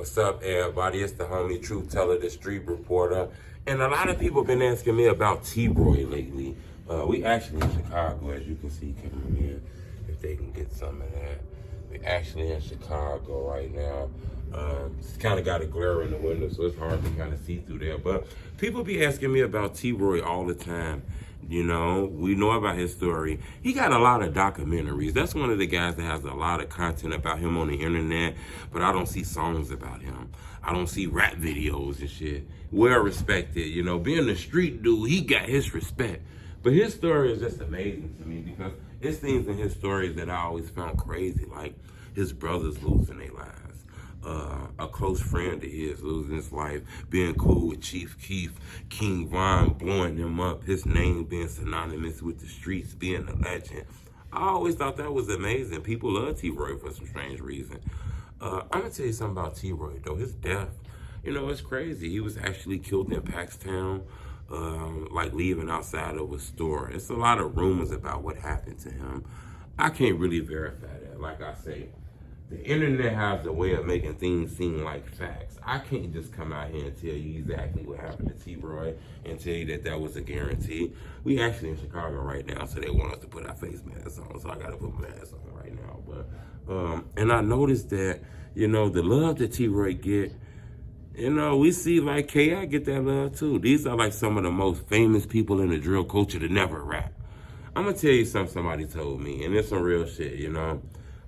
What's up, everybody? It's the homie Truth Teller, the street reporter. And a lot of people been asking me about T.Roy lately. We actually in Chicago, as you can see coming in, if they can get some of that. We actually in Chicago right now. It's kind of got a glare in the window, so it's hard to kind of see through there. But people be asking me about T.Roy all the time. You know, we know about his story. He got a lot of documentaries. That's one of the guys that has a lot of content about him on the internet, but I don't see songs about him. I don't see rap videos and shit. Well respected, you know, being a street dude, he got his respect. But his story is just amazing to me because it's things in his stories that I always found crazy, like his brothers losing their lives. A close friend of his losing his life, being cool with Chief Keef, King Von blowing him up, his name being synonymous with the streets, being a legend. I always thought that was amazing. People love T.Roy for some strange reason. I'm gonna tell you something about T.Roy though. His death, you know, it's crazy. He was actually killed in Paxtown, like leaving outside of a store. It's a lot of rumors about what happened to him. I can't really verify that. Like I say, the internet has a way of making things seem like facts. I can't just come out here and tell you exactly what happened to T.Roy and tell you that that was a guarantee. We actually in Chicago right now, so they want us to put our face masks on, so I gotta put my mask on right now. But and I noticed that, you know, the love that T.Roy get, you know, we see like K.I. get that love too. These are like some of the most famous people in the drill culture to never rap. I'm gonna tell you something somebody told me, and it's some real shit, you know.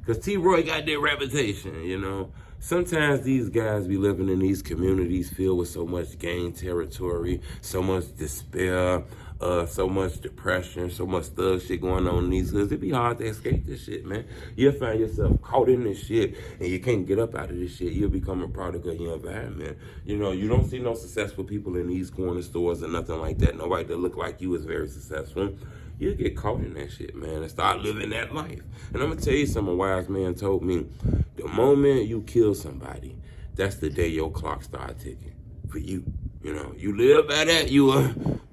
Because T.Roy got their reputation, you know. Sometimes these guys be living in these communities filled with so much gang territory, so much despair, so much depression, so much thug shit going on in these hoods. It be hard to escape this shit, man. You'll find yourself caught in this shit and you can't get up out of this shit. You'll become a product of your environment. You know, you don't see no successful people in these corner stores or nothing like that. Nobody that look like you is very successful. You get caught in that shit, man, and start living that life. And I'm gonna tell you something a wise man told me. The moment you kill somebody, that's the day your clock start ticking for you. You know, you live by that, you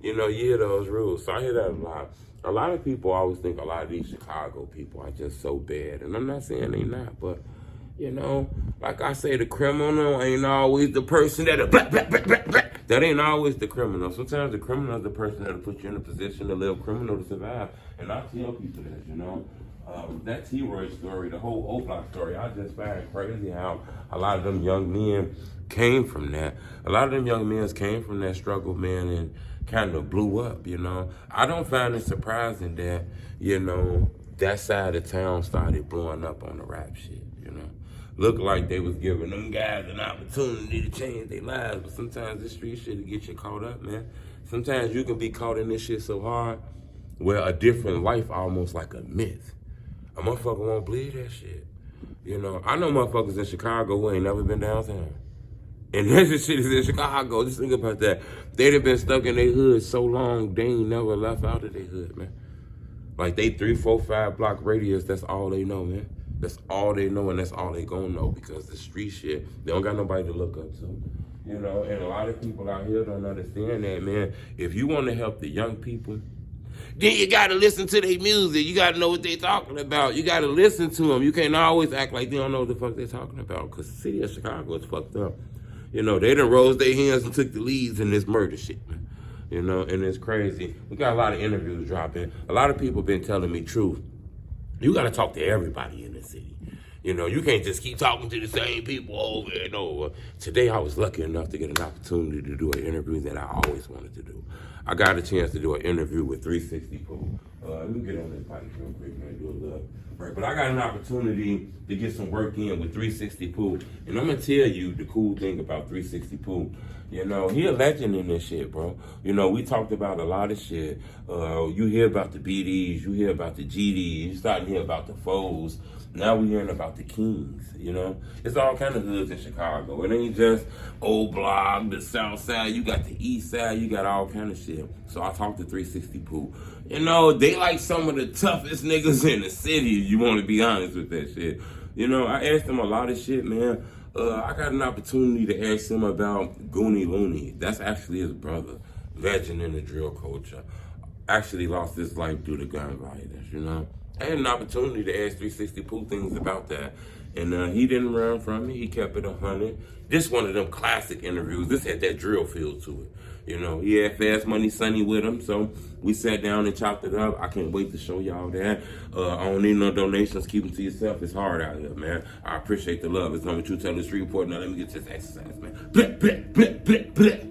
hear those rules. So I hear that a lot. A lot of people always think a lot of these Chicago people are just so bad. And I'm not saying they not, but, you know, like I say, the criminal ain't always the person that'll That ain't always the criminal. Sometimes the criminal is the person that'll put you in a position to live criminal to survive. And I tell people that, you know. That T.Roy story, the whole Oblock story, I just find crazy how a lot of them young men came from that. A lot of them young men came from that struggle, man, and kind of blew up, you know. I don't find it surprising that, you know, that side of town started blowing up on the rap shit, you know. Looked like they was giving them guys an opportunity to change their lives, but sometimes this street shit will get you caught up, man. Sometimes you can be caught in this shit so hard where a different life almost like a myth. A motherfucker won't believe that shit. You know, I know motherfuckers in Chicago who ain't never been downtown. And that shit is in Chicago. Just think about that. They'd have been stuck in their hood so long, they ain't never left out of their hood, man. Like they 3, 4, 5 block radius, that's all they know, man. That's all they know, and that's all they gonna know because the street shit, they don't got nobody to look up to. You know, and a lot of people out here don't understand that, man. If you want to help the young people, then you gotta listen to their music. You gotta know what they talking about. You gotta listen to them. You can't always act like they don't know what the fuck they talking about. Cause the city of Chicago is fucked up. You know, they done rose their hands and took the leads in this murder shit, man. You know, and it's crazy. We got a lot of interviews dropping. A lot of people been telling me truth. You gotta talk to everybody in the city. You know, you can't just keep talking to the same people over and over. Today, I was lucky enough to get an opportunity to do an interview that I always wanted to do. I got a chance to do an interview with 360 Pool. Let me get on this bike real quick and do a little break. But I got an opportunity to get some work in with 360 Pool. And I'm going to tell you the cool thing about 360 Pool. You know, he a legend in this shit, bro. You know, we talked about a lot of shit. You hear about the BDs, you hear about the GDs, you start to hear about the foes. Now we hearing about the Kings, you know? It's all kind of hoods in Chicago. It ain't just Oblock, the South Side. You got the East Side. You got all kind of shit. So I talked to 360 Pooh. You know, they like some of the toughest niggas in the city, if you want to be honest with that shit. You know, I asked them a lot of shit, man. I got an opportunity to ask him about Goonie Looney. That's actually his brother. Legend in the drill culture. Actually lost his life due to gun violence, you know? I had an opportunity to ask 360 Pooh things about that. And he didn't run from me. He kept it 100. This one of them classic interviews. This had that drill feel to it. You know, he had Fast Money Sonny with him, so we sat down and chopped it up. I can't wait to show y'all that. I don't need no donations. Keep them to yourself. It's hard out here, man. I appreciate the love. It's only True Telling the Street Report. Now let me get this exercise, man. Bleh, bleh, bleh, bleh, bleh.